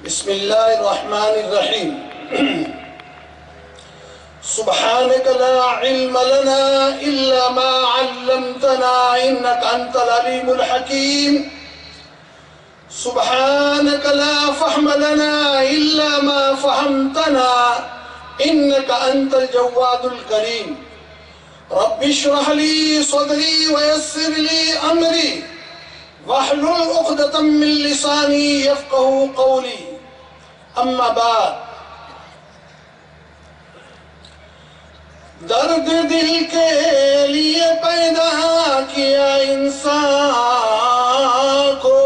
بسم اللہ الرحمن الرحیم سبحانك لا علم لنا إلا ما علمتنا إنك أنت العليم الحكيم سبحانك لا فهم لنا إلا ما فهمتنا إنك أنت الجواد الكريم رب اشرح لي صدري ويسر لي أمري واحلل عقدة من لساني يفقهوا قولي اما بعد درد دل کے لیے پیدا کیا انسان کو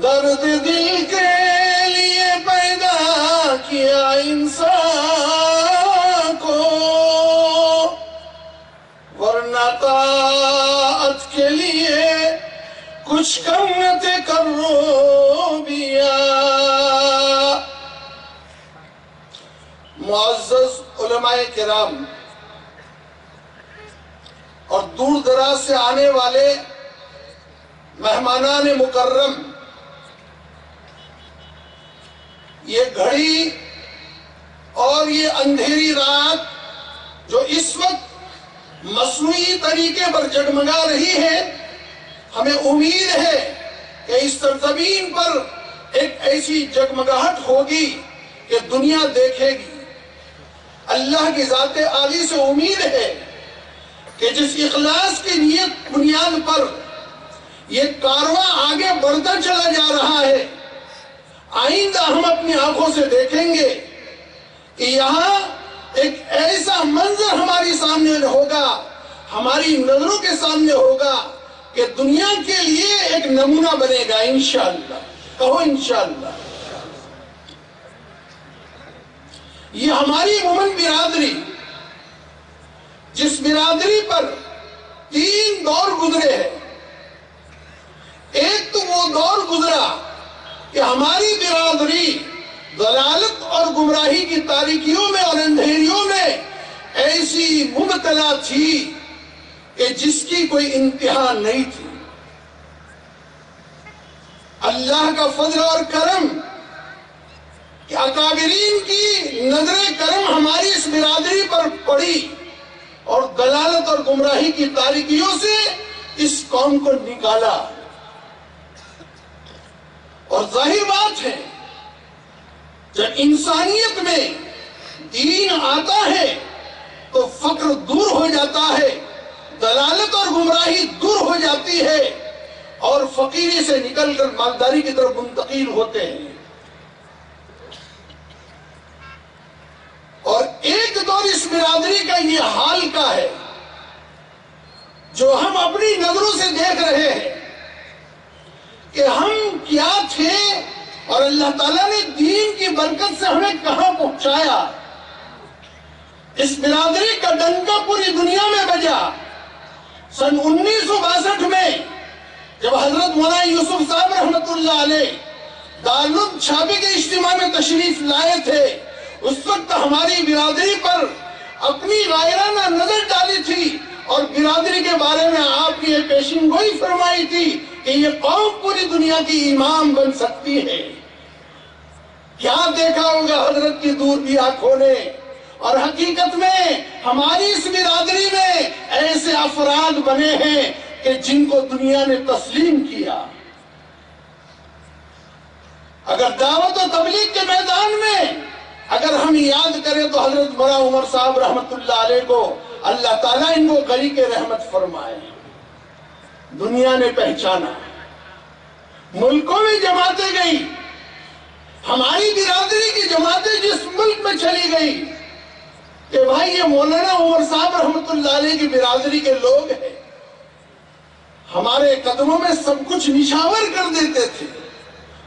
درد دل کے لیے پیدا کیا انسان کو ورنہ طاعت کے لیے کچھ کم تھے کروبیا معزز علماء کرام اور دور دراز سے آنے والے مہمانان مکرم، یہ گھڑی اور یہ اندھیری رات جو اس وقت مصنوعی طریقے پر جگمگا رہی ہے، ہمیں امید ہے کہ اس سرزمین پر ایک ایسی جگمگاہٹ ہوگی کہ دنیا دیکھے گی۔ اللہ کی ذات عالی سے امید ہے کہ جس اخلاص کی نیت بنیاد پر یہ کارواں آگے بڑھتا چلا جا رہا ہے، آئندہ ہم اپنی آنکھوں سے دیکھیں گے کہ یہاں ایک ایسا منظر ہماری سامنے ہوگا، ہماری نظروں کے سامنے ہوگا کہ دنیا کے لیے ایک نمونہ بنے گا انشاءاللہ۔ کہو انشاءاللہ۔ یہ ہماری مومن برادری، جس برادری پر 3 دور گزرے ہیں۔ ایک تو وہ دور گزرا کہ ہماری برادری ضلالت اور گمراہی کی تاریکیوں میں اور اندھیریوں میں ایسی مبتلا تھی کہ جس کی کوئی انتہا نہیں تھی۔ اللہ کا فضل اور کرم کہ اکابرین کی نظر کرم ہماری اس برادری پر پڑی اور ضلالت اور گمراہی کی تاریکیوں سے اس قوم کو نکالا۔ اور ظاہر بات ہے جب انسانیت میں دین آتا ہے تو فقر دور ہو جاتا ہے، ضلالت اور گمراہی دور ہو جاتی ہے اور فقیری سے نکل کر مالداری کی طرف منتقل ہوتے ہیں۔ اور ایک دور اس برادری کا یہ حال کا ہے جو ہم اپنی نظروں سے دیکھ رہے ہیں کہ ہم کیا تھے اور اللہ تعالیٰ نے دین کی برکت سے ہمیں کہاں پہنچایا۔ اس برادری کا ڈنکا پوری دنیا میں بجا۔ سن 1962 میں جب حضرت مولانا یوسف صاحب رحمت اللہ علیہ دارالعلوم چھابے کے اجتماع میں تشریف لائے تھے، اس وقت ہماری برادری پر اپنی غائرانہ نظر ڈالی تھی اور برادری کے بارے میں آپ کی یہ پیشین گوئی فرمائی تھی کہ یہ قوم پوری دنیا کی امام بن سکتی ہے۔ کیا دیکھا ہوگا حضرت کی دور بھی آنکھوں نے، اور حقیقت میں ہماری اس برادری میں ایسے افراد بنے ہیں کہ جن کو دنیا نے تسلیم کیا۔ اگر دعوت و تبلیغ کے میدان میں اگر ہم یاد کریں تو حضرت مولانا عمر صاحب رحمت اللہ علیہ کو اللہ تعالیٰ ان کو غریق رحمت فرمائے، دنیا نے پہچانا، ملکوں میں جماعتیں گئی۔ ہماری برادری کی جماعتیں جس ملک میں چلی گئی کہ بھائی یہ مولانا عمر صاحب رحمت اللہ علیہ کی برادری کے لوگ ہیں، ہمارے قدموں میں سب کچھ نشاور کر دیتے تھے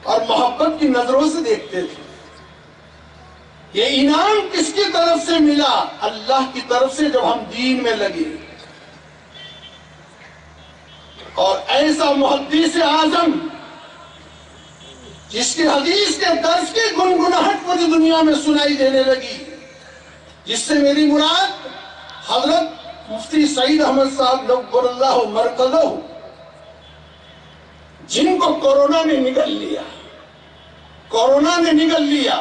اور محبت کی نظروں سے دیکھتے تھے۔ یہ انعام کس کی طرف سے ملا؟ اللہ کی طرف سے، جب ہم دین میں لگے۔ اور ایسا محدث اعظم جس کی حدیث کے درس کی گنگناہٹ پوری دنیا میں سنائی دینے لگی، جس سے میری مراد حضرت مفتی سعید احمد صاحب نور اللہ مرکزہ، جن کو کورونا نے نگل لیا، کورونا نے نگل لیا،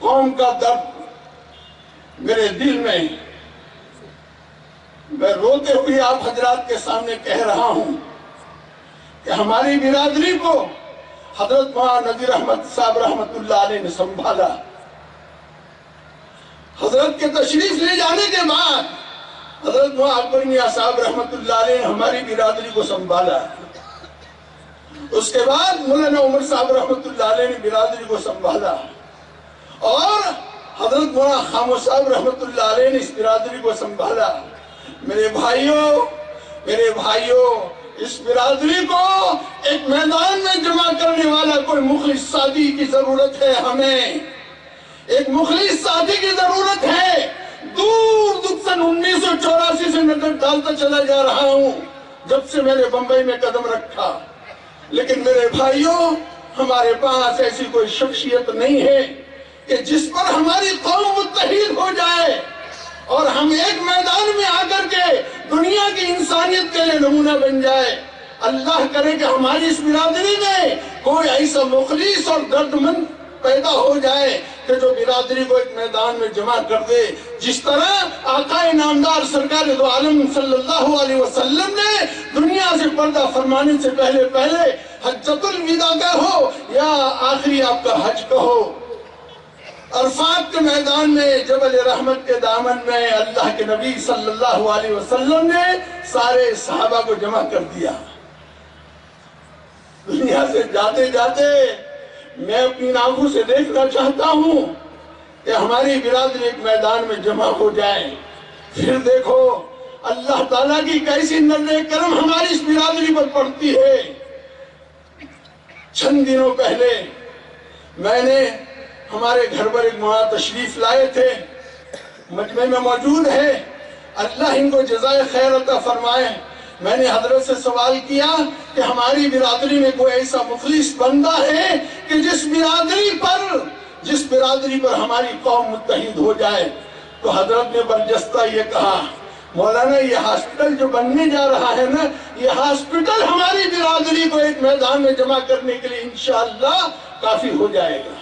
قوم کا درد میرے دل میں روتے ہوئے آپ حضرات کے سامنے کہہ رہا ہوں کہ ہماری برادری کو حضرت مولانا نذیر احمد صاحب رحمت اللہ علیہ نے سنبھالا۔ حضرت کے تشریف لے جانے کے بعد حضرت مولانا اکبر میاں صاحب رحمت اللہ علیہ نے ہماری برادری کو سنبھالا۔ اس کے بعد مولانا عمر صاحب رحمت اللہ علیہ نے برادری کو سنبھالا، اور حضرت مولانا خاموش صاحب رحمت اللہ علیہ نے اس برادری کو سنبھالا۔ میرے بھائیوں، اس برادری کو ایک میدان میں جمع کرنے والا کوئی مخلص ساتھی کی ضرورت ہے، ہمیں ایک مخلص ساتھی کی ضرورت ہے۔ دور سن 1984 سے نظر ڈالتا چلا جا رہا ہوں، جب سے میں نے بمبئی میں قدم رکھا، لیکن میرے بھائیوں، ہمارے پاس ایسی کوئی شخصیت نہیں ہے کہ جس پر ہماری قوم متحد ہو جائے اور ہم ایک میدان میں آ کر کے دنیا کی انسانیت کے لیے نمونہ بن جائے۔ اللہ کرے کہ ہماری اس برادری میں کوئی ایسا مخلص اور درد مند پیدا ہو جائے کہ جو برادری کو ایک میدان میں جمع کر دے، جس طرح آقا نامدار سرکار دو عالم صلی اللہ علیہ وسلم نے دنیا سے پردہ فرمانے سے پہلے حجۃ الوداع کہو یا آخری آپ کا حج کہو، عرفات کے میدان میں جبل رحمت کے دامن میں اللہ کے نبی صلی اللہ علیہ وسلم نے سارے صحابہ کو جمع کر دیا۔ دنیا سے جاتے جاتے میں اپنی آنکھوں سے دیکھنا چاہتا ہوں کہ ہماری برادری ایک میدان میں جمع ہو جائے۔ پھر دیکھو اللہ تعالیٰ کی کیسی نظر کرم ہماری اس برادری پر پڑتی ہے۔ چند دنوں پہلے میں نے ہمارے گھر پر ایک مولانا تشریف لائے تھے، مجمع میں موجود ہے، اللہ ان کو جزائے خیر عطا فرمائے۔ میں نے حضرت سے سوال کیا کہ ہماری برادری میں کوئی ایسا مخلص بندہ ہے کہ جس برادری پر ہماری قوم متحد ہو جائے؟ تو حضرت نے برجستہ یہ کہا، مولانا یہ ہاسپٹل جو بننے جا رہا ہے نا، یہ ہاسپٹل ہماری برادری کو ایک میدان میں جمع کرنے کے لیے انشاءاللہ کافی ہو جائے گا۔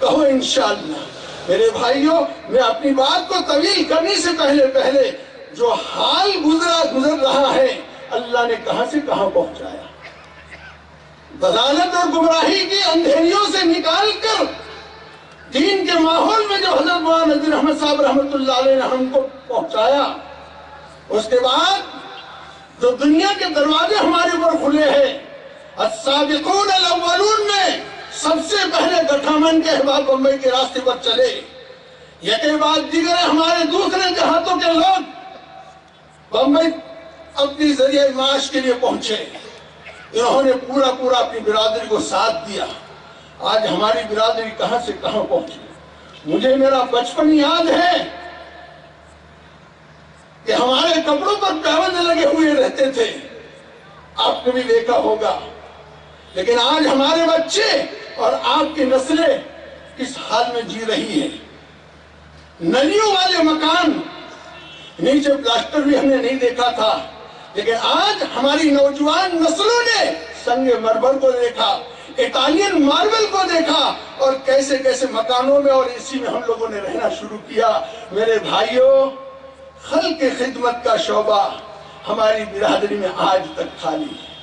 کہو انشاءاللہ۔ میرے بھائیوں، میں اپنی بات کو طویل کرنے سے پہلے جو حال گزر رہا ہے، اللہ نے کہاں سے کہاں پہنچایا، ضلالت اور گمراہی کی اندھیریوں سے نکال کر دین کے ماحول میں جو حضرت مولانا نذیر احمد صاحب رحمت اللہ علیہ نے ہم کو پہنچایا، اس کے بعد جو دنیا کے دروازے ہمارے پر کھلے ہیں، السابقون الاولون میں سب سے پہلے گٹھامن کے احباب بمبئی کے راستے پر چلے، یکے بعد دیگر ہمارے دوسرے جہاتوں کے لوگ بمبئی اپنی ذریعہ معاش کے لیے پہنچے۔ انہوں نے پورا اپنی برادری کو ساتھ دیا۔ آج ہماری برادری کہاں سے کہاں پہنچی۔ مجھے میرا بچپن یاد ہے کہ ہمارے کپڑوں پر پیوند لگے ہوئے رہتے تھے، آپ نے بھی دیکھا ہوگا، لیکن آج ہمارے بچے اور آپ کی نسلیں کس حال میں جی رہی ہیں۔ نلیوں والے مکان، نیچے پلاسٹر بھی ہم نے نہیں دیکھا تھا، لیکن آج ہماری نوجوان نسلوں نے سنگ مرمر کو دیکھا، اٹالین ماربل کو دیکھا، اور کیسے کیسے مکانوں میں اور اسی میں ہم لوگوں نے رہنا شروع کیا۔ میرے بھائیوں، خلق خدمت کا شعبہ ہماری برادری میں آج تک خالی ہے۔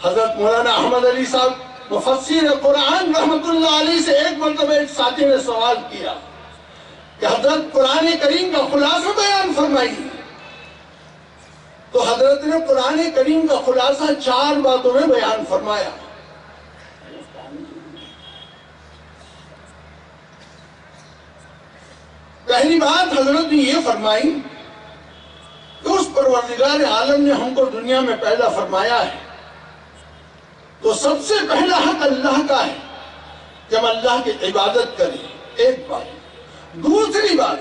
حضرت مولانا احمد علی صاحب مفسر قرآن رحمت اللہ علیہ سے ایک مرتبہ ایک ساتھی نے سوال کیا کہ حضرت قرآن کریم کا خلاصہ بیان فرمائیے، تو حضرت نے قرآن کریم کا خلاصہ 4 باتوں میں بیان فرمایا۔ پہلی بات حضرت نے یہ فرمائی کہ اس پروردگار عالم نے ہم کو دنیا میں پیدا فرمایا ہے تو سب سے پہلا حق اللہ کا ہے کہ ہم اللہ کی عبادت کریں، ایک بات۔ دوسری بات،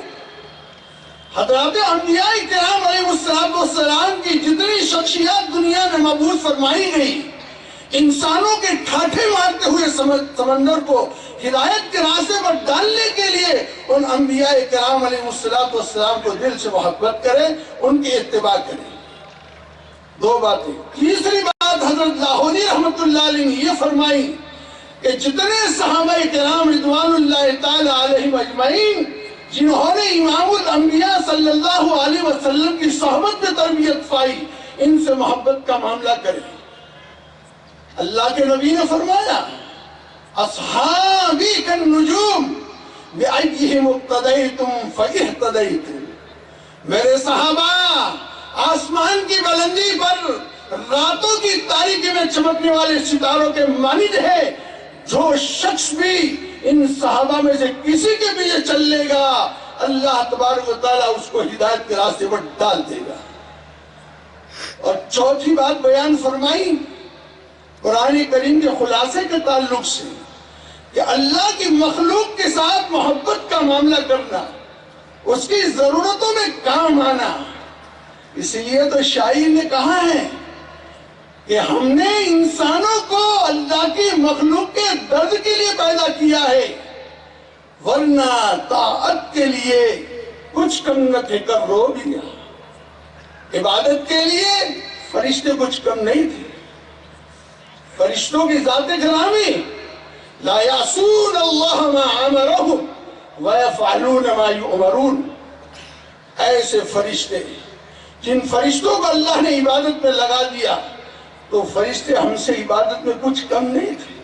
حضرات انبیاء کرام علیہ السلام کی جتنی شخصیات دنیا میں مبعوث فرمائی گئی، انسانوں کے ٹھاٹھے مارتے ہوئے سمندر کو ہدایت کے راستے پر ڈالنے کے لیے ان انبیاء کرام علیہ السلام کو دل سے محبت کریں، ان کی اتباع کریں۔ دو باتیں۔ تیسری بات حضرت لاہوری رحمت اللہ علیہ نے یہ فرمائی کہ جتنے صحابہ کرام رضوان اللہ تعالی علیہم اجمعین جنہوں نے امام الانبیاء صلی اللہ علیہ وسلم کی صحبت میں تربیت پائی، ان سے محبت کا معاملہ کریں۔ اللہ کے نبی نے فرمایا اصحابی کالنجوم بأیہم اقتدیتم فاہتدیتم، میرے صحابہ آسمان کی بلندی پر راتوں کی تاریکی میں چمکنے والے ستاروں کے مانند ہے، جو شخص بھی ان صحابہ میں سے کسی کے بھی یہ چل لے گا اللہ تبارک و تعالیٰ اس کو ہدایت کے راستے پر ڈال دے گا۔ اور چوتھی بات بیان فرمائی قرآن کریم کے خلاصے کے تعلق سے کہ اللہ کی مخلوق کے ساتھ محبت کا معاملہ کرنا، اس کی ضرورتوں میں کام آنا۔ اس لیے تو شاعر نے کہا ہے کہ ہم نے انسانوں کو اللہ کی مخلوق کے درد کے لیے پیدا کیا ہے، ورنہ طاعت کے لیے کچھ کم نہ تھے کر رو بھی گیا۔ عبادت کے لیے فرشتے کچھ کم نہیں تھے۔ فرشتوں کی ذات گرامی لا یعصون اللہ ما امرہم ویفعلون ما یؤمرون، ایسے فرشتے جن فرشتوں کو اللہ نے عبادت میں لگا دیا تو فرشتے ہم سے عبادت میں کچھ کم نہیں تھے۔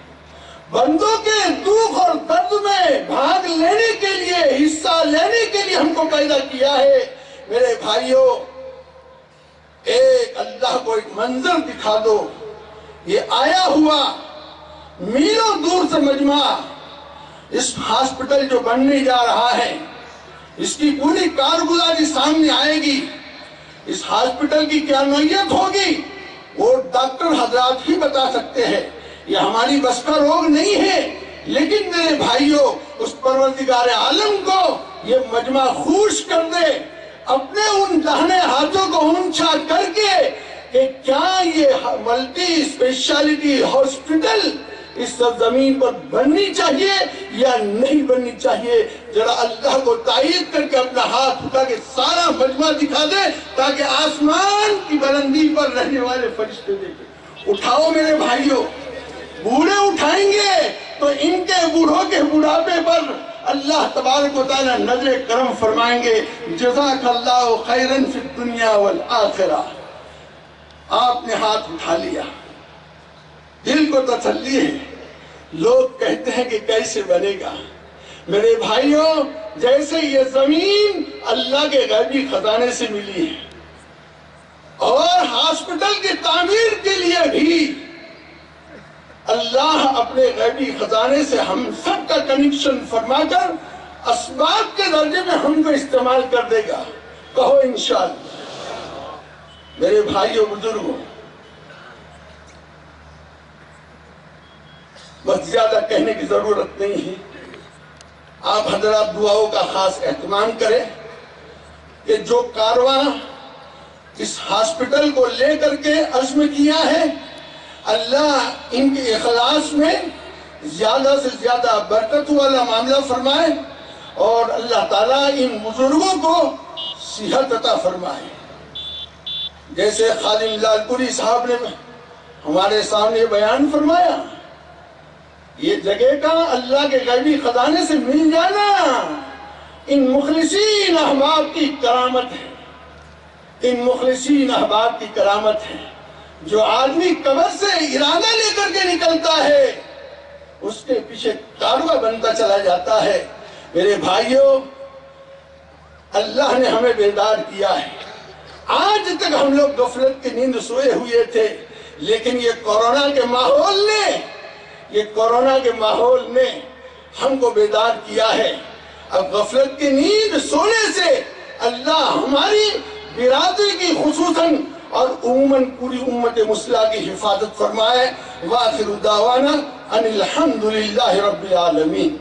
بندوں کے دکھ اور درد میں بھاگ لینے کے لیے، حصہ لینے کے لیے ہم کو پیدا کیا ہے۔ میرے بھائیوں، اللہ کو ایک منظر دکھا دو، یہ آیا ہوا میلوں دور سے مجمع، اس ہاسپٹل جو بننے جا رہا ہے، اس کی پوری کارگزاری سامنے آئے گی۔ اس ہاسپٹل کی کیا نوعیت ہوگی وہ ڈاکٹر حضرات ہی بتا سکتے ہیں، یہ ہماری بس کا روگ نہیں ہے۔ لیکن میرے بھائیوں، اس پروردگار عالم کو یہ مجمع خوش کر دے، اپنے ان داہنے ہاتھوں کو اونچا کر کے کہ کیا یہ ملٹی اسپیشلٹی ہاسپٹل اس زمین پر بننی چاہیے یا نہیں بننی چاہیے، ذرا اللہ کو تائید کر کے اپنا ہاتھ اٹھا کے سارا مجمع دکھا دے تاکہ آسمان کی بلندی پر رہنے والے فرشتے دیکھیں۔ اٹھاؤ میرے بھائیوں، بوڑھے اٹھائیں گے تو ان کے بوڑھوں کے بڑھاپے پر اللہ تبارک و تعالیٰ نظر کرم فرمائیں گے۔ جزاک اللہ خیرا فی الدنیا والآخرہ۔ آپ نے ہاتھ اٹھا لیا، دل کو تسلی ہے۔ لوگ کہتے ہیں کہ کیسے بنے گا؟ میرے بھائیوں، جیسے یہ زمین اللہ کے غیبی خزانے سے ملی ہے اور ہاسپٹل کی تعمیر کے لیے بھی اللہ اپنے غیبی خزانے سے ہم سب کا کنیکشن فرما کر اسباب کے درجے میں ہم کو استعمال کر دے گا۔ کہو انشاءاللہ۔ میرے بھائیوں بزرگوں، بس زیادہ کہنے کی ضرورت نہیں ہے، آپ حضرات دعاؤں کا خاص اہتمام کریں کہ جو کارواں اس ہاسپٹل کو لے کر کے عزم کیا ہے، اللہ ان کے اخلاص میں زیادہ سے زیادہ برکت والا معاملہ فرمائے اور اللہ تعالیٰ ان بزرگوں کو صحت عطا فرمائے۔ جیسے خادم لال پوری صاحب نے ہمارے سامنے بیان فرمایا، یہ جگہ کا اللہ کے غیبی خزانے سے مل جانا ان مخلصین احباب کی کرامت ہے، ان مخلصین احباب کی کرامت ہے۔ جو آدمی قبر سے ارادہ لے کر کے نکلتا ہے اس کے پیچھے کارواں بنتا چلا جاتا ہے۔ میرے بھائیوں، اللہ نے ہمیں بیدار کیا ہے۔ آج تک ہم لوگ غفلت کی نیند سوئے ہوئے تھے، لیکن یہ کورونا کے ماحول نے ہم کو بیدار کیا ہے۔ اب غفلت کی نیند سونے سے اللہ ہماری برادری کی خصوصاً اور عموماً پوری امت مسلمہ کی حفاظت فرمائے۔ وآخر دعوانا ان الحمدللہ رب العالمین۔